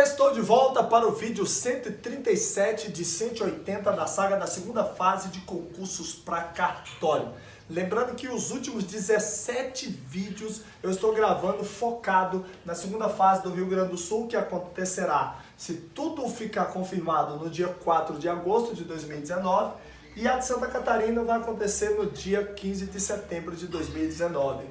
Estou de volta para o vídeo 137 de 180 da saga da segunda fase de concursos para cartório. Lembrando que os últimos 17 vídeos eu estou gravando focado na segunda fase do Rio Grande do Sul, que acontecerá, se tudo ficar confirmado, no dia 4 de agosto de 2019, e a de Santa Catarina vai acontecer no dia 15 de setembro de 2019.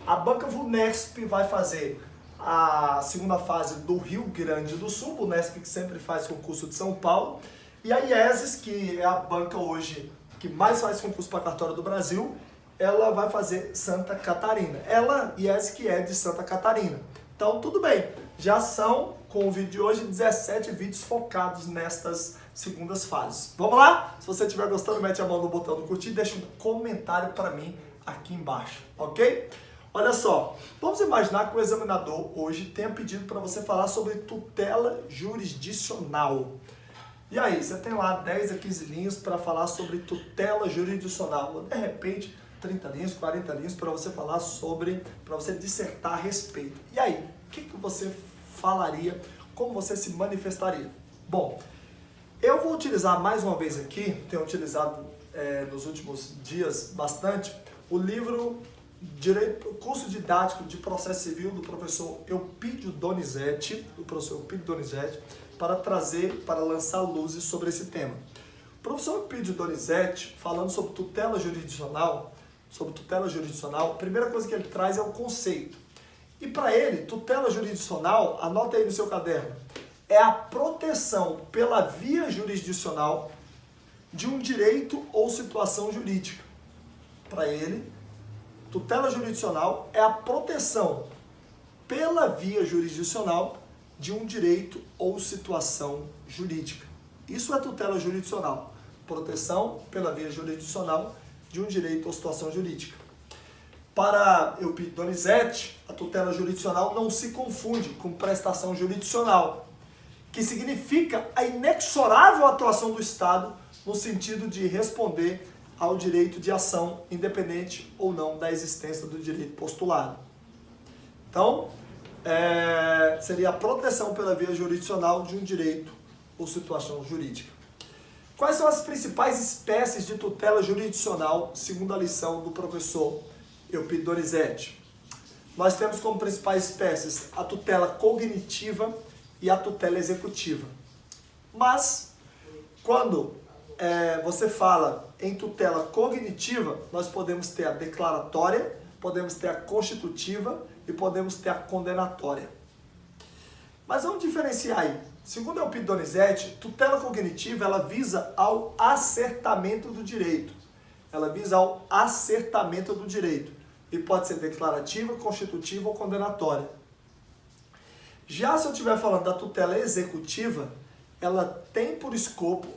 A Banca Vunesp vai fazer a segunda fase do Rio Grande do Sul, o Vunesp que sempre faz concurso de São Paulo, e a IESES, que é a banca hoje que mais faz concurso para cartório do Brasil, ela vai fazer Santa Catarina. Ela, IESES, que é de Santa Catarina. Então, tudo bem, já são, com o vídeo de hoje, 17 vídeos focados nestas segundas fases. Vamos lá? Se você estiver gostando, mete a mão no botão do curtir e deixa um comentário para mim aqui embaixo, ok? Olha só, vamos imaginar que o examinador hoje tenha pedido para você falar sobre tutela jurisdicional. E aí, você tem lá 10 a 15 linhas para falar sobre tutela jurisdicional. Ou, de repente, 30 linhas, 40 linhas para você falar sobre, para você dissertar a respeito. E aí, o que você falaria, como você se manifestaria? Bom, eu vou utilizar mais uma vez aqui, tenho utilizado nos últimos dias bastante, o livro Curso Didático de Processo Civil do professor Eupídio Donizete, para lançar luzes sobre esse tema. O professor Eupídio Donizete, falando sobre tutela jurisdicional, a primeira coisa que ele traz é o conceito. E para ele, tutela jurisdicional, anota aí no seu caderno, é a proteção pela via jurisdicional de um direito ou situação jurídica. Para ele, tutela jurisdicional é a proteção pela via jurisdicional de um direito ou situação jurídica. Isso é tutela jurisdicional. Proteção pela via jurisdicional de um direito ou situação jurídica. Para Eupídio Donizete, a tutela jurisdicional não se confunde com prestação jurisdicional, que significa a inexorável atuação do Estado no sentido de responder ao direito de ação, independente ou não da existência do direito postulado. Então, seria a proteção pela via jurisdicional de um direito ou situação jurídica. Quais são as principais espécies de tutela jurisdicional, segundo a lição do professor Eupídio Donizete? Nós temos como principais espécies a tutela cognitiva e a tutela executiva. Mas, quando você fala em tutela cognitiva, nós podemos ter a declaratória, podemos ter a constitutiva e podemos ter a condenatória. Mas vamos diferenciar aí. Segundo Eupídio Donizete, tutela cognitiva ela visa ao acertamento do direito. Ela visa ao acertamento do direito. E pode ser declarativa, constitutiva ou condenatória. Já se eu estiver falando da tutela executiva, ela tem por escopo,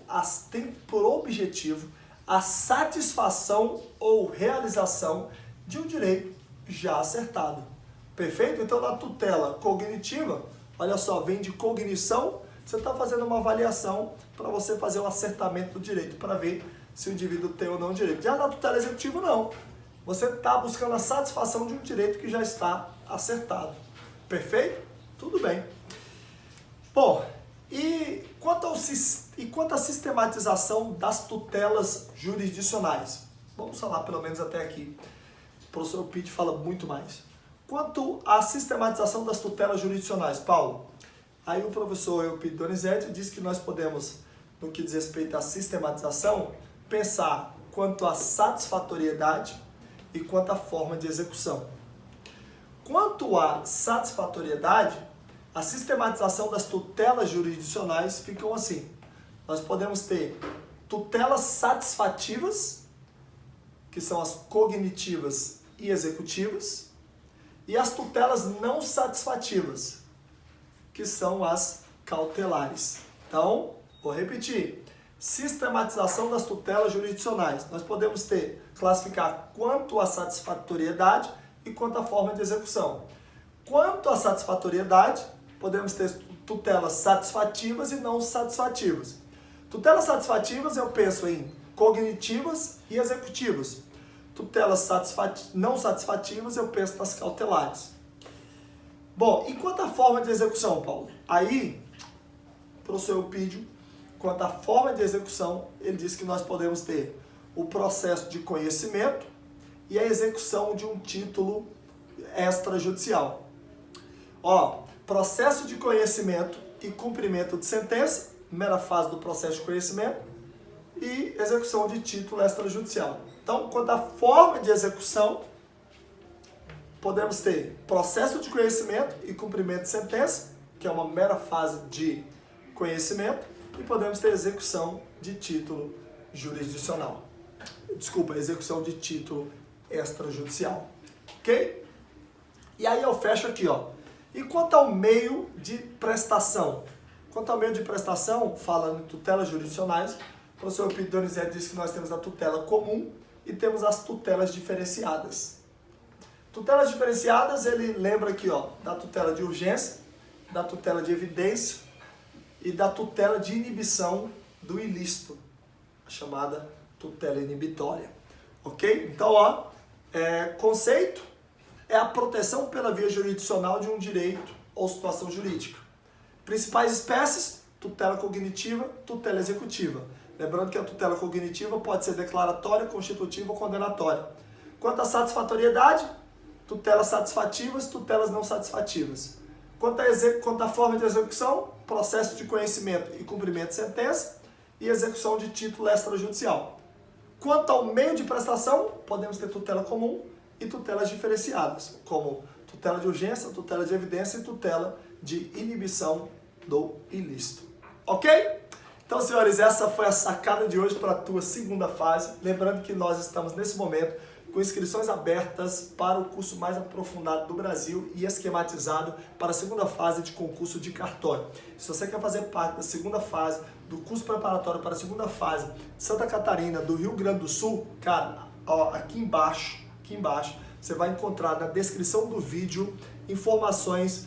tem por objetivo a satisfação ou realização de um direito já acertado. Perfeito? Então, na tutela cognitiva, olha só, vem de cognição, você está fazendo uma avaliação para você fazer o acertamento do direito, para ver se o indivíduo tem ou não direito. Já na tutela executiva, não. Você está buscando a satisfação de um direito que já está acertado. Perfeito? Tudo bem. Bom, e quanto à sistematização das tutelas jurisdicionais? Vamos falar pelo menos até aqui. O professor Pitt fala muito mais. Quanto à sistematização das tutelas jurisdicionais, Paulo? Aí o professor Eupídio Donizete diz que nós podemos, no que diz respeito à sistematização, pensar quanto à satisfatoriedade e quanto à forma de execução. Quanto à satisfatoriedade, a sistematização das tutelas jurisdicionais ficam assim. Nós podemos ter tutelas satisfativas, que são as cognitivas e executivas, e as tutelas não satisfativas, que são as cautelares. Então, vou repetir. Sistematização das tutelas jurisdicionais. Nós podemos classificar quanto à satisfatoriedade e quanto à forma de execução. Quanto à satisfatoriedade, podemos ter tutelas satisfativas e não satisfativas. Tutelas satisfativas eu penso em cognitivas e executivas. Tutelas não satisfativas eu penso nas cautelares. Bom, e quanto à forma de execução, Paulo? Aí professor Eupídio, quanto à forma de execução, ele diz que nós podemos ter o processo de conhecimento e a execução de um título extrajudicial. Ó, processo de conhecimento e cumprimento de sentença, primeira fase do processo de conhecimento, e execução de título extrajudicial. Então, quanto à forma de execução, podemos ter processo de conhecimento e cumprimento de sentença, que é uma mera fase de conhecimento, e podemos ter execução de título jurisdicional. Desculpa, execução de título extrajudicial. Ok? E aí eu fecho aqui, ó. E quanto ao meio de prestação? Quanto ao meio de prestação, falando em tutelas jurisdicionais, o professor Eupídio Donizete disse que nós temos a tutela comum e temos as tutelas diferenciadas. Tutelas diferenciadas, ele lembra aqui, ó, da tutela de urgência, da tutela de evidência e da tutela de inibição do ilícito, a chamada tutela inibitória. Ok? Então, ó, conceito é a proteção pela via jurisdicional de um direito ou situação jurídica. Principais espécies, tutela cognitiva, tutela executiva. Lembrando que a tutela cognitiva pode ser declaratória, constitutiva ou condenatória. Quanto à satisfatoriedade, tutelas satisfativas, tutelas não satisfativas. Quanto à forma de execução, processo de conhecimento e cumprimento de sentença e execução de título extrajudicial. Quanto ao meio de prestação, podemos ter tutela comum e tutelas diferenciadas, como tutela de urgência, tutela de evidência e tutela de inibição do ilícito. Ok? Então, senhores, essa foi a sacada de hoje para a tua segunda fase. Lembrando que nós estamos nesse momento com inscrições abertas para o curso mais aprofundado do Brasil e esquematizado para a segunda fase de concurso de cartório. Se você quer fazer parte da segunda fase do curso preparatório para a segunda fase de Santa Catarina, do Rio Grande do Sul, cara, ó, aqui embaixo, você vai encontrar na descrição do vídeo informações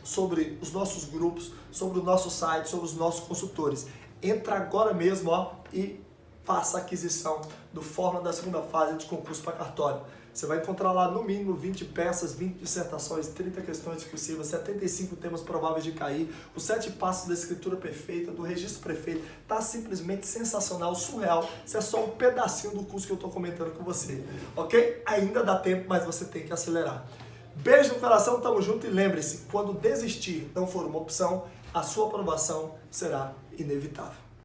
sobre os nossos grupos, sobre o nosso site, sobre os nossos consultores. Entra agora mesmo, ó, e faça a aquisição do Fórmula da segunda fase de concurso para cartório. Você vai encontrar lá no mínimo 20 peças, 20 dissertações, 30 questões discursivas, 75 temas prováveis de cair, os 7 passos da escritura perfeita, do registro perfeito. Tá simplesmente sensacional, surreal. Isso é só um pedacinho do curso que eu estou comentando com você. Ok? Ainda dá tempo, mas você tem que acelerar. Beijo no coração, tamo junto e lembre-se, quando desistir não for uma opção, a sua aprovação será inevitável.